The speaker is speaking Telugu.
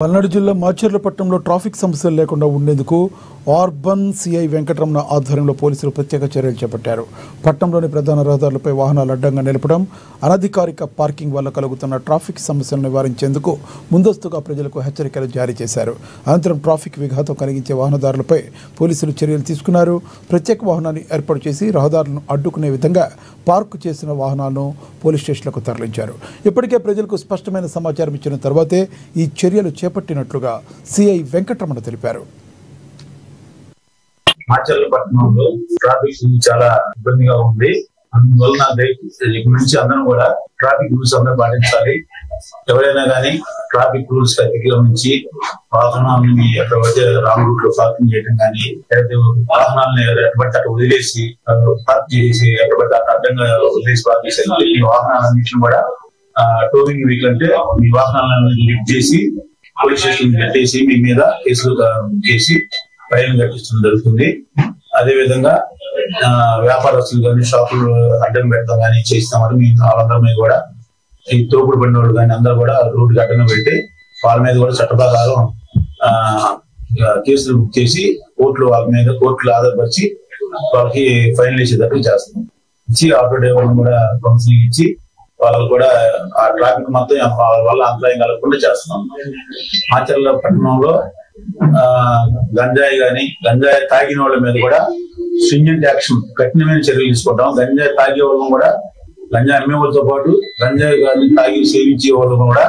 పల్నాడు జిల్లా మాచర్లపట్నంలో ట్రాఫిక్ సమస్యలు లేకుండా ఉండేందుకు అర్బన్ సిఐ వెంకటరమణ ఆధ్వర్యంలో పోలీసులు ప్రత్యేక చర్యలు చేపట్టారు. పట్టణంలోని ప్రధాన రహదారులపై వాహనాలు అడ్డంగా నిలపడం, అనధికారిక పార్కింగ్ వల్ల కలుగుతున్న ట్రాఫిక్ సమస్యలను నివారించేందుకు ముందస్తుగా ప్రజలకు హెచ్చరికలు జారీ చేశారు. అనంతరం ట్రాఫిక్ విఘాతం కలిగించే వాహనదారులపై పోలీసులు చర్యలు తీసుకున్నారు. ప్రత్యేక వాహనాన్ని ఏర్పాటు చేసి రహదారులను అడ్డుకునే విధంగా పార్కు చేసిన వాహనాలను పోలీస్ స్టేషన్లకు తరలించారు. ఇప్పటికే ప్రజలకు స్పష్టమైన సమాచారం ఇచ్చిన తర్వాతే ఈ చర్యలు చేపట్టినట్లుగా సిఐ వెంకటరమణ తెలిపారు. మాచర్లపట్నంలో ట్రాఫిక్ చాలా ఇబ్బందిగా ఉంది. అందువలన ఇక్కడి నుంచి అందరం కూడా ట్రాఫిక్ రూల్స్ అందరూ పాటించాలి. ఎవరైనా కానీ ట్రాఫిక్ రూల్స్ అతిక్రమించి వాహనాలను ఎక్కడ పడితే రాంగ్ రూట్ లో పార్కింగ్ చేయడం కానీ, వాహనాలను ఎక్కడబట్టి అక్కడ వదిలేసి పార్క్ చేసి ఎక్కడబట్టి అక్కడ అడ్డంగా వదిలేసి పార్క్ చేసి ఈ వాహనాలన్నింటిని కూడా టోవింగ్ వెహికల్ అంటే మీ వాహనాలను లిఫ్ట్ చేసి పోలీస్ స్టేషన్ కట్టేసి మీ మీద కేసులు చేసి ఫైన్ కట్టించడం జరుగుతుంది. అదే విధంగా వ్యాపారస్తులు కానీ షాపులు అడ్డం పెడతాం కానీ చేస్తామని మేము వాళ్ళందరి మీద కూడా ఈ తోపుడు బండి వాళ్ళు కానీ అందరూ కూడా రోడ్డుకి అడ్డంగా పెట్టి వాళ్ళ మీద కూడా చట్ట ప్రకారం కేసులు బుక్ చేసి కోర్టులో ఆధారపరిచి వాళ్ళకి ఫైన్ వేసేటట్టు చేస్తాం. ఇచ్చి ఆటో డ్రైవర్లను కూడా కౌన్సిలింగ్ ఇచ్చి వాళ్ళకు కూడా ఆ ట్రాఫిక్ మొత్తం వాళ్ళ వల్ల అంతరాయం కలగకుండా చేస్తున్నాం. మాచర్లపట్నంలో గంజాయి తాగిన వాళ్ళ మీద కూడా స్ట్రింజెంట్ యాక్షన్ కఠినమైన చర్యలు తీసుకుంటాం. గంజాయి తాగే వాళ్ళని కూడా, గంజాయి అమ్మే వాళ్ళతో పాటు గంజాయి తాగి సేవించే వాళ్ళని కూడా